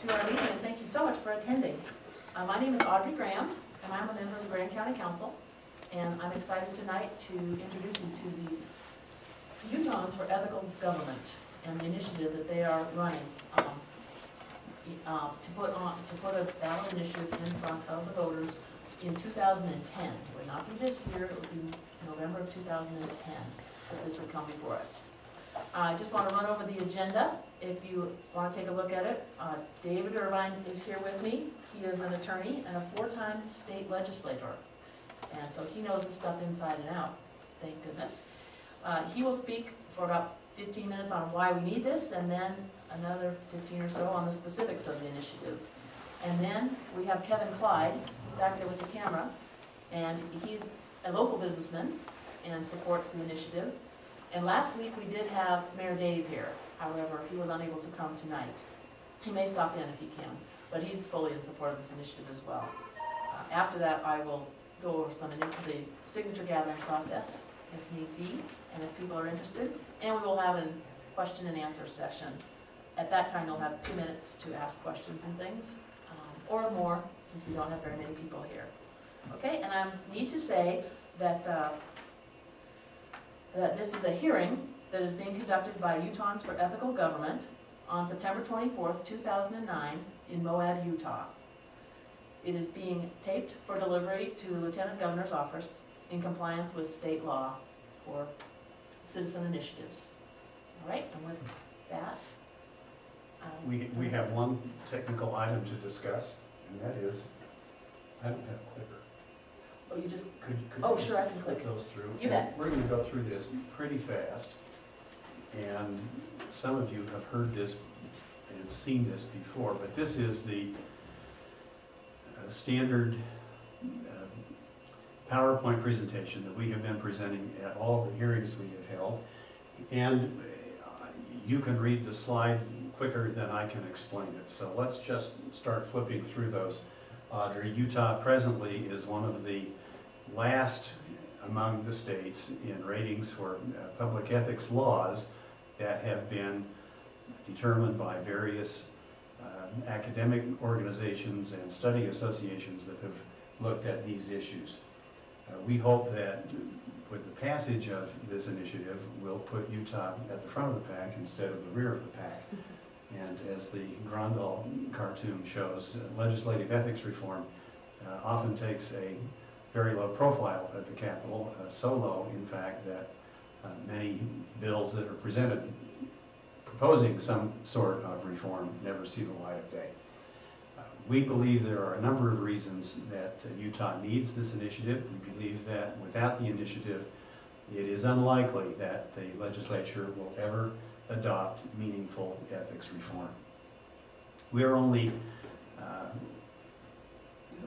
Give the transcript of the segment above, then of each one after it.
to our meeting, and thank you so much for attending. My name is Audrey Graham, and I'm a member of the Grand County Council, and I'm excited tonight to introduce you to the Utahns for Ethical Government and the initiative that they are running to put a ballot initiative in front of the voters in 2010. It would not be this year, it would be November of 2010 that this would come before us. I just want to run over the agenda. If you want to take a look at it, David Irvine is here with me. He is an attorney and a 4-time state legislator. And so he knows the stuff inside and out, thank goodness. He will speak for about 15 minutes on why we need this, and then another 15 or so on the specifics of the initiative. And then we have Kevin Clyde, who's back there with the camera, and he's a local businessman and supports the initiative. And last week we did have Mayor Dave here. However, he was unable to come tonight. He may stop in if he can, but he's fully in support of this initiative as well. After that, I will go over some into the signature gathering process, if need be, and if people are interested. And we will have a question and answer session. At that time, you'll have 2 minutes to ask questions and things, or more, since we don't have very many people here. Okay, and I need to say that that this is a hearing that is being conducted by Utahns for Ethical Government on September 24th, 2009 in Moab, Utah. It is being taped for delivery to the Lieutenant Governor's office in compliance with state law for citizen initiatives. All right, and with that, we have one technical item to discuss, and that is, I don't have a clicker. oh, you just, Could oh, you sure, I can click. put those through? You bet. We're going to go through this pretty fast, and some of you have heard this and seen this before, but this is the standard PowerPoint presentation that we have been presenting at all of the hearings we have held, and you can read the slide quicker than I can explain it. So let's just start flipping through those. Audrey, Utah presently is one of the last among the states in ratings for public ethics laws that have been determined by various academic organizations and study associations that have looked at these issues. We hope that with the passage of this initiative, we'll put Utah at the front of the pack instead of the rear of the pack. And as the Grandal cartoon shows, legislative ethics reform often takes a very low profile at the Capitol, so low, in fact, that many bills that are presented proposing some sort of reform never see the light of day. We believe there are a number of reasons that Utah needs this initiative. We believe that without the initiative, it is unlikely that the legislature will ever adopt meaningful ethics reform. We are only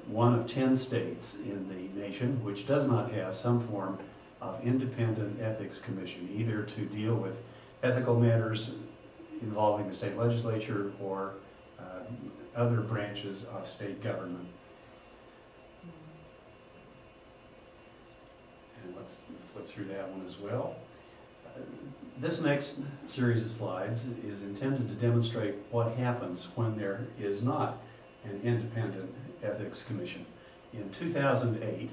one of 10 states in the nation which does not have some form of independent ethics commission, either to deal with ethical matters involving the state legislature or other branches of state government. And let's flip through that one as well. This next series of slides is intended to demonstrate what happens when there is not an independent ethics commission. In 2008,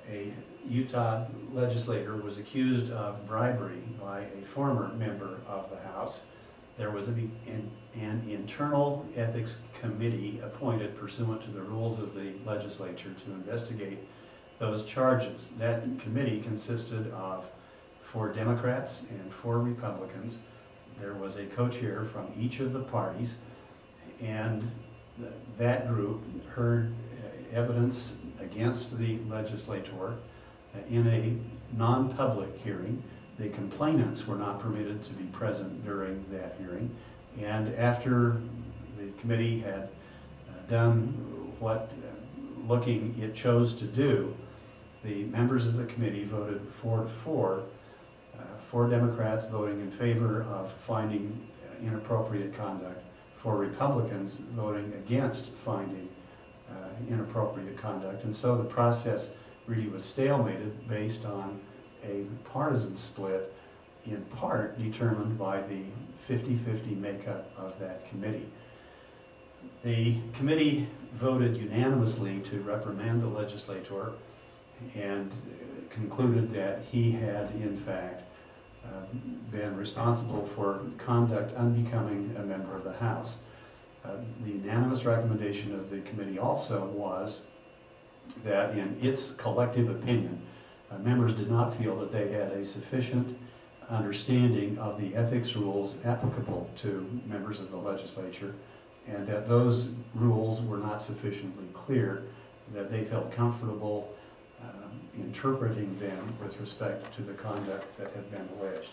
a Utah legislator was accused of bribery by a former member of the House. There was an internal ethics committee appointed pursuant to the rules of the legislature to investigate those charges. That committee consisted of 4 Democrats and 4 Republicans. There was a co-chair from each of the parties, and that group heard evidence against the legislator in a non-public hearing. The complainants were not permitted to be present during that hearing, and after the committee had done what looking it chose to do, the members of the committee voted 4-4, 4 Democrats voting in favor of finding inappropriate conduct, 4 Republicans voting against finding inappropriate conduct, and so the process really was stalemated based on a partisan split, in part determined by the 50-50 makeup of that committee. The committee voted unanimously to reprimand the legislator and concluded that he had, in fact, been responsible for conduct unbecoming a member of the House. The unanimous recommendation of the committee also was that in its collective opinion, members did not feel that they had a sufficient understanding of the ethics rules applicable to members of the legislature, and that those rules were not sufficiently clear, that they felt comfortable interpreting them with respect to the conduct that had been alleged.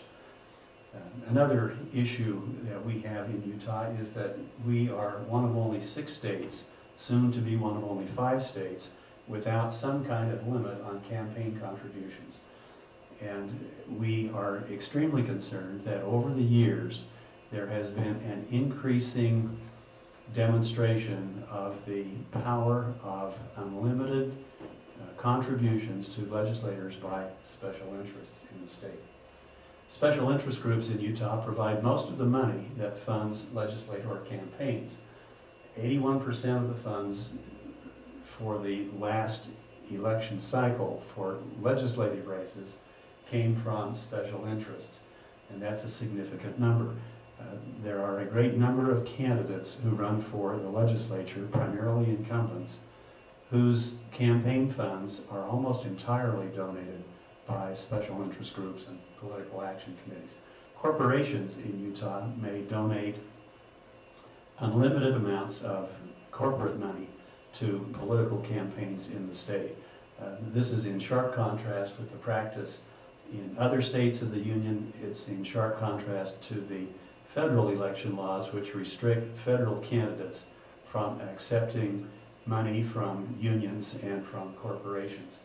Another issue that we have in Utah is that we are one of only 6 states, soon to be one of only 5 states, without some kind of limit on campaign contributions. And we are extremely concerned that over the years there has been an increasing demonstration of the power of unlimited contributions to legislators by special interests in the state. Special interest groups in Utah provide most of the money that funds legislator campaigns. 81% of the funds for the last election cycle for legislative races came from special interests, and that's a significant number. There are a great number of candidates who run for the legislature, primarily incumbents, whose campaign funds are almost entirely donated by special interest groups and political action committees. Corporations in Utah may donate unlimited amounts of corporate money to political campaigns in the state. This is in sharp contrast with the practice in other states of the Union. It's in sharp contrast to the federal election laws, which restrict federal candidates from accepting money from unions and from corporations.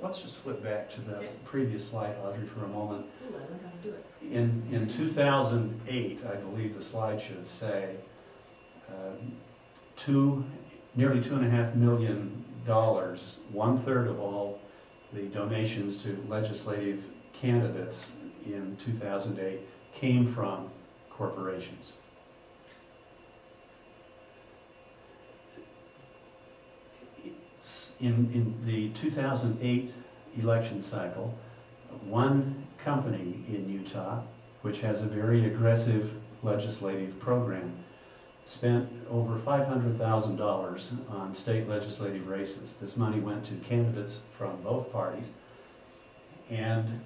Let's just flip back to the previous slide, Audrey, for a moment. Ooh, I don't know how to do it. In 2008, I believe the slide should say, nearly $2.5 million, 1/3 of all the donations to legislative candidates in 2008 came from corporations. In the 2008 election cycle, one company in Utah, which has a very aggressive legislative program, spent over $500,000 on state legislative races. This money went to candidates from both parties, and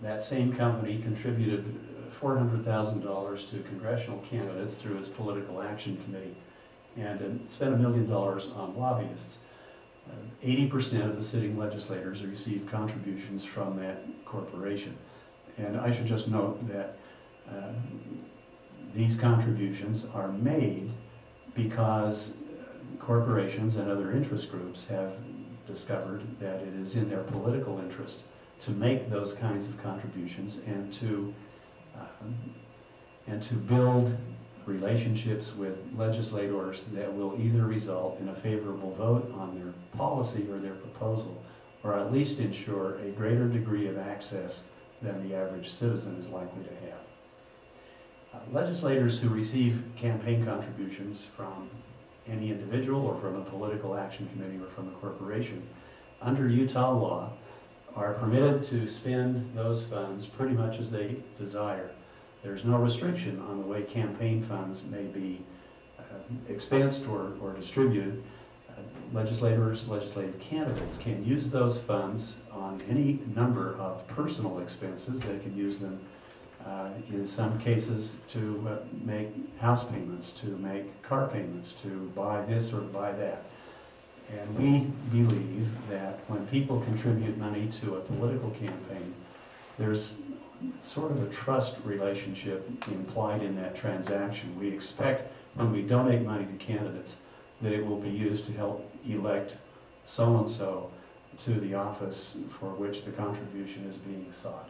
that same company contributed $400,000 to congressional candidates through its political action committee, and spent $1 million on lobbyists. 80% of the sitting legislators received contributions from that corporation. And I should just note that these contributions are made because corporations and other interest groups have discovered that it is in their political interest to make those kinds of contributions and to build relationships with legislators that will either result in a favorable vote on their policy or their proposal, or at least ensure a greater degree of access than the average citizen is likely to have. Legislators who receive campaign contributions from any individual or from a political action committee or from a corporation, under Utah law, are permitted to spend those funds pretty much as they desire. There's no restriction on the way campaign funds may be expensed or distributed. Legislators, legislative candidates can use those funds on any number of personal expenses. They can use them in some cases to make house payments, to make car payments, to buy this or buy that. And we believe that when people contribute money to a political campaign, there's sort of a trust relationship implied in that transaction. We expect when we donate money to candidates that it will be used to help elect so-and-so to the office for which the contribution is being sought.